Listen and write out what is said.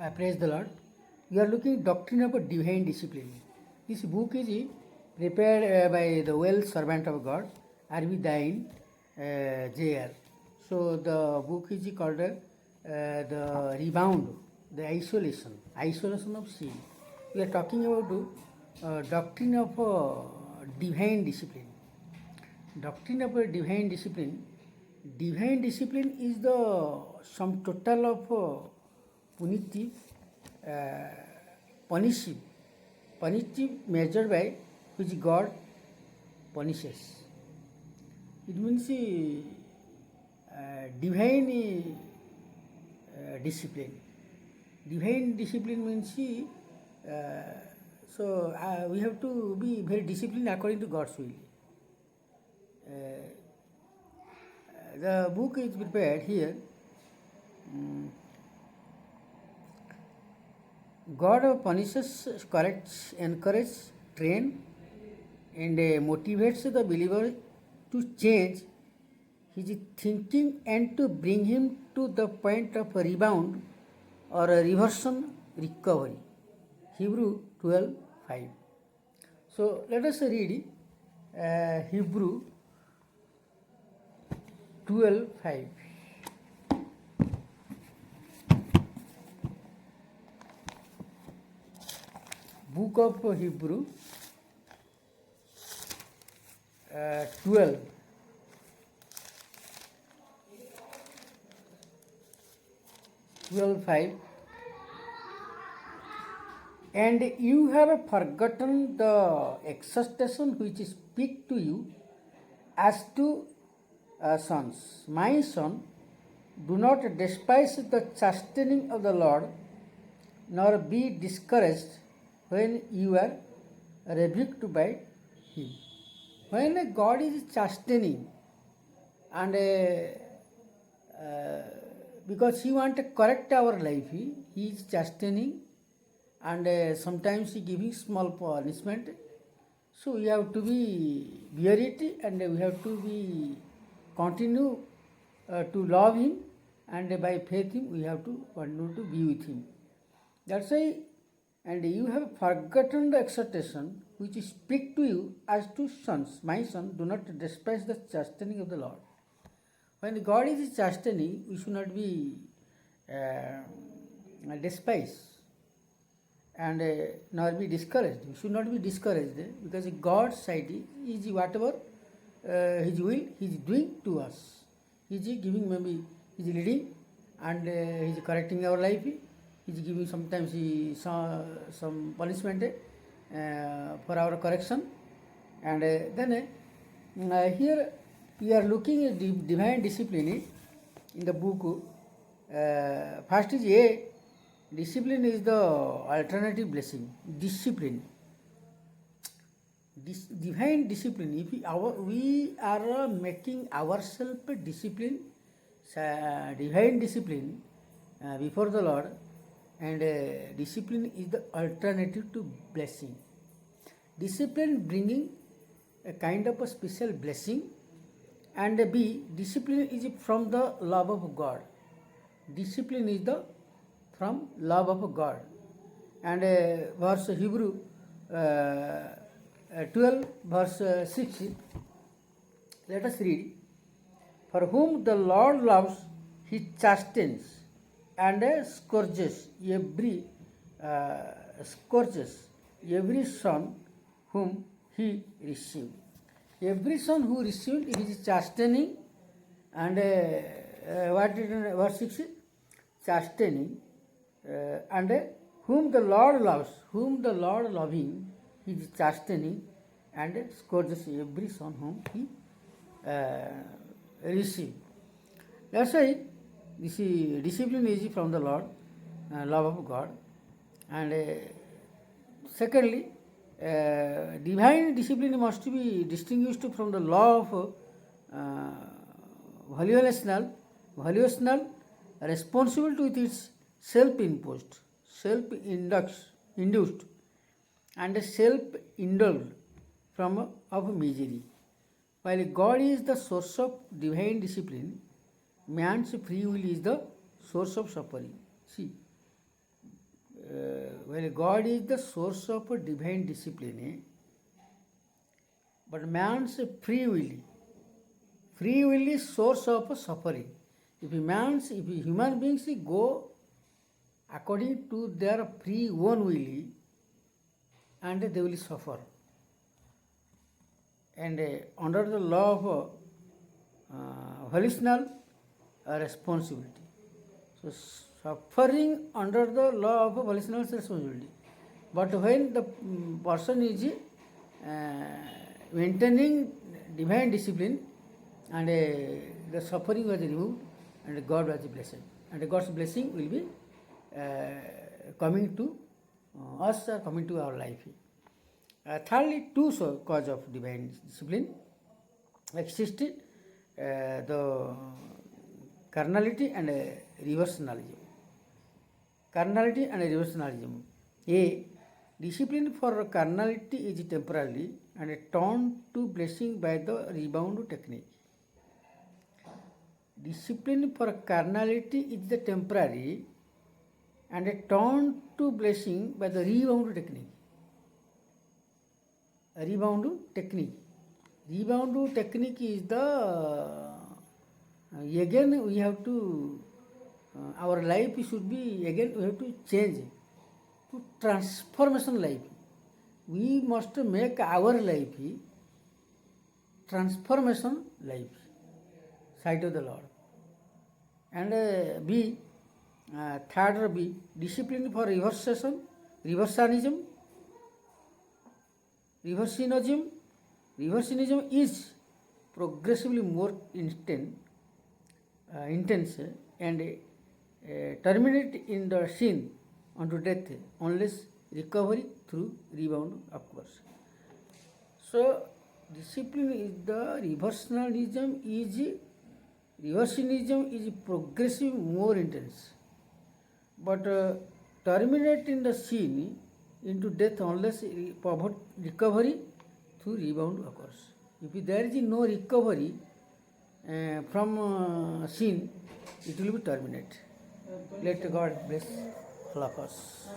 Praise the Lord. You are looking Doctrine of a Divine Discipline. This book is prepared by the well servant of God, R.V. Dine, J.R. So the book is called The Rebound, the Isolation of Sin. We are talking about Doctrine of Divine Discipline. Doctrine of a Divine Discipline. Divine discipline is the sum total of punitive, punitive measured by which God punishes. It means divine discipline. Divine discipline means we have to be very disciplined according to God's will. The book is prepared here. God punishes, corrects, encourages, trains, and motivates the believer to change his thinking and to bring him to the point of a rebound or a reversion recovery. Hebrew 12:5. So let us read Hebrew 12:5. Book of Hebrew 12. And you have forgotten the exhortation which speak to you as to sons. My son, do not despise the chastening of the Lord, nor be discouraged when you are rebuked by Him. When God is chastening, and because He wants to correct our life, He is chastening, and sometimes He giving small punishment. So we have to be bear it, and we have to be continue to love Him, and by faith Him we have to continue to be with Him. That's why, and you have forgotten the exhortation which speak to you as to sons. My son, do not despise the chastening of the Lord. When God is chastening, we should not be despised and nor be discouraged. We should not be discouraged because God's side is whatever His will He is doing to us. He is giving, maybe He is leading, and He is correcting our life. He is giving sometimes some punishment for our correction, and then here we are looking at divine discipline in the book. First is A. Discipline is the alternative blessing. Discipline. Divine discipline. If we are making ourselves discipline, divine discipline before the Lord, and discipline is the alternative to blessing. Discipline bringing a kind of a special blessing, and B. Discipline is from the love of God. Discipline is the from love of God. And verse Hebrew 12 verse 6, let us read. For whom the Lord loves, He chastens and scourges every son whom He received. Every son who received His chastening, and what did verse 6? Chastening, and whom the Lord loves, whom the Lord loving, He is chastening and scourges every son whom He received. That's why this discipline is from the Lord, love of God. And secondly, divine discipline must be distinguished from the law of volitional, responsibility with its self-imposed, self-induced, and self-indulged from of misery. While God is the source of divine discipline, man's free will is the source of suffering. See, Well, God is the source of divine discipline, but man's free will is source of suffering. If human beings go according to their free own will, and they will suffer. And under the law of volitional responsibility. So suffering under the law of volitional responsibility. But when the person is maintaining divine discipline, and the suffering was removed, and God was blessed, and God's blessing will be coming to us, or coming to our life. Thirdly, two cause of divine discipline exist: the carnality and reversionalism. Carnality and reversionalism. A. Discipline for carnality is temporary and turned to blessing by the rebound technique. Discipline for carnality is the temporary and turned to blessing by the rebound technique. Rebound technique. Rebound technique is the again we have to our life should be again we have to change to transformation life. We must make our life transformation life, sight of the Lord. And B, third B, discipline for reversionism. Reversionism is progressively more intense and terminate in the sin unto death unless recovery through rebound occurs. So discipline is the reversionism is progressive more intense, but terminate in the sin into death unless recovery through rebound occurs. If there is no recovery from sin, it will be terminate. Let God bless all of us.